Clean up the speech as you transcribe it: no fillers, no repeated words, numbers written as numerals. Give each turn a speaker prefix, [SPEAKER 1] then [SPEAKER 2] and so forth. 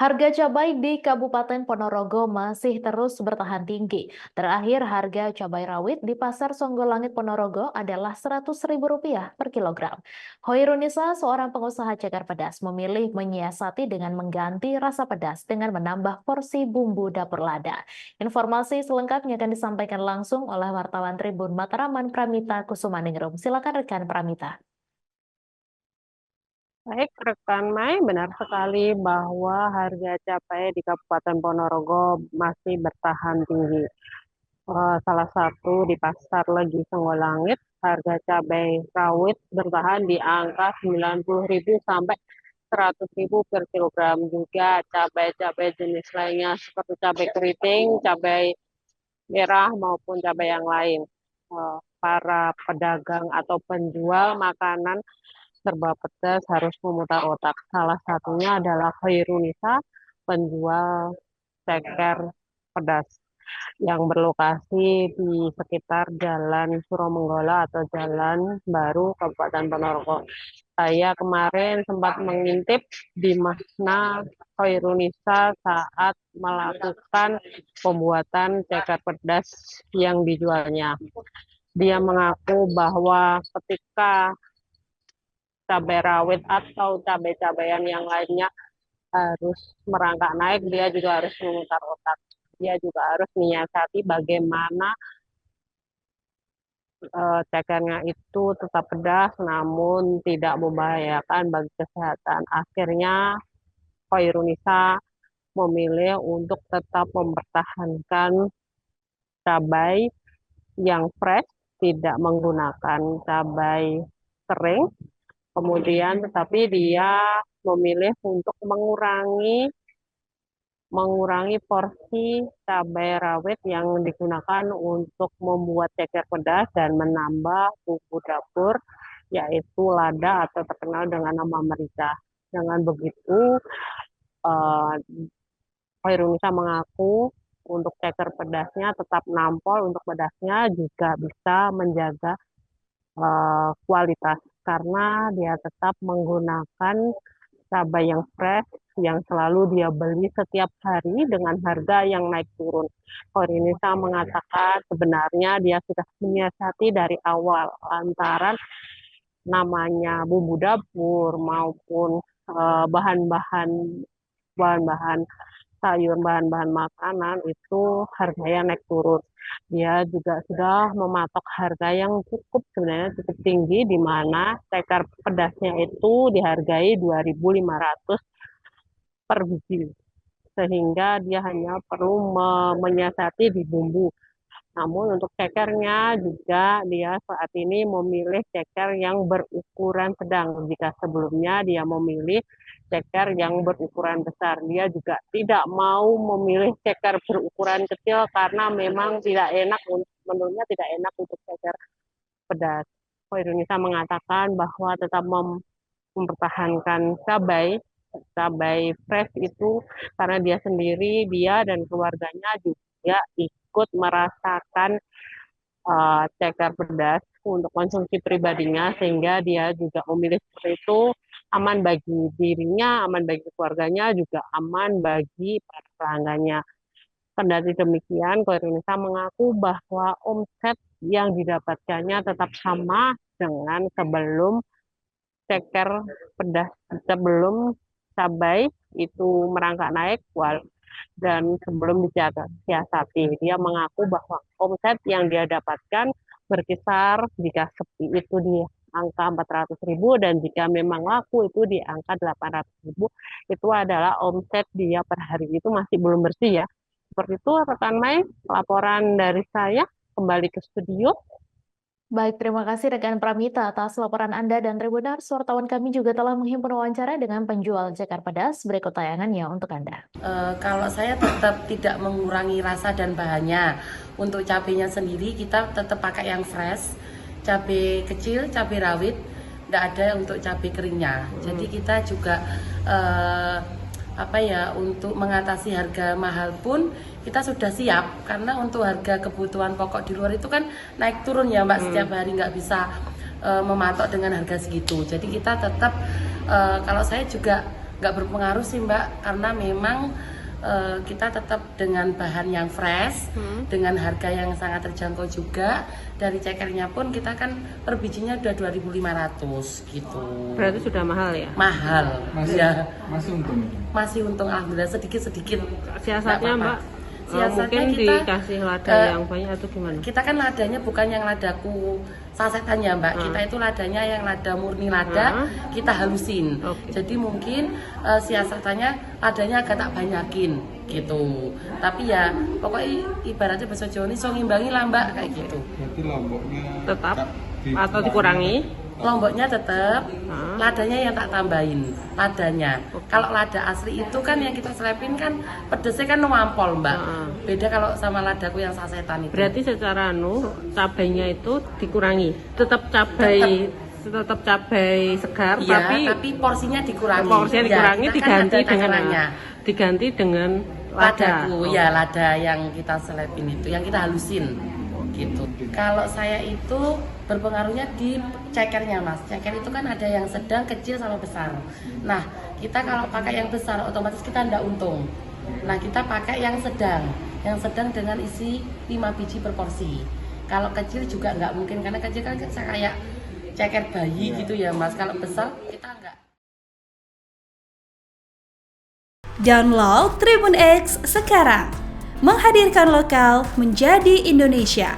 [SPEAKER 1] Harga cabai di Kabupaten Ponorogo masih terus bertahan tinggi. Terakhir, harga cabai rawit di Pasar Songgolangit Ponorogo adalah Rp100.000 per kilogram. Hoirunisa, seorang pengusaha ceker pedas, memilih menyiasati dengan mengganti rasa pedas dengan menambah porsi bumbu dapur lada. Informasi selengkapnya akan disampaikan langsung oleh wartawan Tribun Mataraman Pramita Kusumaningrum. Silakan rekan Pramita.
[SPEAKER 2] Baik, rekan Mai, benar sekali bahwa harga cabai di Kabupaten Ponorogo masih bertahan tinggi. Salah satu di Pasar Legi Songgolangit, harga cabai rawit bertahan di angka 90.000 sampai 100.000 per kilogram. Juga cabai-cabai jenis lainnya seperti cabai keriting, cabai merah maupun cabai yang lain. Para pedagang atau penjual makanan serba pedas harus memutar otak. Salah satunya adalah Khairunisa, penjual ceker pedas yang berlokasi di sekitar Jalan Suromenggala atau Jalan Baru Kabupaten Ponorogo. Saya kemarin sempat mengintip di mana Khairunisa saat melakukan pembuatan ceker pedas yang dijualnya. Dia mengaku bahwa ketika cabai rawit atau cabai-cabayan yang lainnya harus merangkak naik, dia juga harus memutar otak. Dia juga harus menyiasati bagaimana cekernya itu tetap pedas namun tidak membahayakan bagi kesehatan. Akhirnya Khairunisa memilih untuk tetap mempertahankan cabai yang fresh, tidak menggunakan cabai kering. Kemudian tetapi dia memilih untuk mengurangi porsi cabai rawit yang digunakan untuk membuat ceker pedas dan menambah bumbu dapur yaitu lada atau terkenal dengan nama merica. Dengan begitu, eh, Khairunisa mengaku untuk ceker pedasnya tetap nampol, untuk pedasnya juga bisa menjaga kualitas karena dia tetap menggunakan cabai yang fresh yang selalu dia beli setiap hari dengan harga yang naik turun. Korinisa mengatakan sebenarnya dia sudah menyiasati dari awal lantaran namanya bumbu dapur maupun bahan-bahan bahan-bahan sayur, bahan-bahan makanan itu harganya naik turun. Dia juga sudah mematok harga yang sebenarnya cukup tinggi di mana ceker pedasnya itu dihargai 2.500 per biji. Sehingga dia hanya perlu menyiasati di bumbu. Namun untuk cekernya juga dia saat ini memilih ceker yang berukuran sedang. Jika sebelumnya dia memilih ceker yang berukuran besar. Dia juga tidak mau memilih ceker berukuran kecil karena memang tidak enak, menurutnya tidak enak untuk ceker pedas. Indonesia mengatakan bahwa tetap mempertahankan cabai fresh itu karena dia sendiri, dia dan keluarganya juga ikut merasakan ceker pedas untuk konsumsi pribadinya sehingga dia juga memilih seperti itu aman bagi dirinya, aman bagi keluarganya, juga aman bagi para pelanggannya. Kendati demikian, Koirunisa mengaku bahwa omset yang didapatkannya tetap sama dengan sebelum ceker pedas, sebelum cabai itu merangkak naik dan sebelum disiasati. Dia mengaku bahwa omset yang dia dapatkan berkisar jika sepi itu di angka 400.000 dan jika memang laku itu di angka 800.000 itu adalah omset dia per hari itu masih belum bersih ya. Seperti itu rekan Mai, laporan dari saya kembali ke studio.
[SPEAKER 1] Baik, terima kasih rekan Pramita atas laporan Anda dan Tribunars. Wartawan kami juga telah menghimpun wawancara dengan penjual ceker pedas. Berikut tayangannya untuk Anda.
[SPEAKER 3] Kalau saya tetap tidak mengurangi rasa dan bahannya. Untuk cabenya sendiri kita tetap pakai yang fresh. Cabai kecil, cabai rawit, tidak ada untuk cabai keringnya. Jadi kita juga untuk mengatasi harga mahal pun kita sudah siap karena untuk harga kebutuhan pokok di luar itu kan naik turun ya Mbak, setiap hari nggak bisa mematok dengan harga segitu. Jadi kita tetap kalau saya juga nggak berpengaruh sih Mbak, karena memang kita tetap dengan bahan yang fresh, dengan harga yang sangat terjangkau juga. Dari cekernya pun kita kan per bijinya udah 2.500 gitu.
[SPEAKER 2] Berarti sudah mahal ya?
[SPEAKER 3] Mahal,
[SPEAKER 4] Masih untung.
[SPEAKER 3] masih untung alhamdulillah sedikit-sedikit.
[SPEAKER 2] Siasatnya
[SPEAKER 3] Nggak
[SPEAKER 2] Mbak,
[SPEAKER 3] apa-apa. Siasatnya
[SPEAKER 2] mungkin
[SPEAKER 3] kita,
[SPEAKER 2] dikasih lada yang banyak atau gimana?
[SPEAKER 3] Kita kan ladanya bukan yang ladaku sasetan ya Mbak, kita itu ladanya yang lada murni lada, kita halusin. Jadi mungkin siasatannya ladanya agak tak banyakin gitu. Tapi ya pokoknya ibaratnya bahasa Jawa ini so ngimbangi lah Mbak, kayak gitu.
[SPEAKER 4] Berarti lomboknya
[SPEAKER 2] Tetap atau dikurangi?
[SPEAKER 3] Lomboknya tetap, ladanya yang tak tambahin, ladanya. Kalau lada asli itu kan yang kita selepin kan pedesnya kan nuampol Mbak. Beda kalau sama ladaku yang sasetan itu.
[SPEAKER 2] Berarti secara cabainya itu dikurangi, tetap cabai segar,
[SPEAKER 3] Iya, tapi porsinya dikurangi.
[SPEAKER 2] Porsinya dikurangi,
[SPEAKER 3] Ya, kita kan
[SPEAKER 2] diganti dengan
[SPEAKER 3] ladaku, ya lada yang kita selepin itu, yang kita halusin gitu. Kalau saya itu berpengaruhnya di cekernya Mas. Ceker itu kan ada yang sedang, kecil sama besar. Nah, kita kalau pakai yang besar otomatis kita ndak untung. Nah, kita pakai yang sedang dengan isi 5 biji per porsi. Kalau kecil juga nggak mungkin, karena kecil kan kayak ceker bayi gitu ya Mas. Kalau besar kita nggak.
[SPEAKER 5] Download Tribun X sekarang, menghadirkan lokal menjadi Indonesia.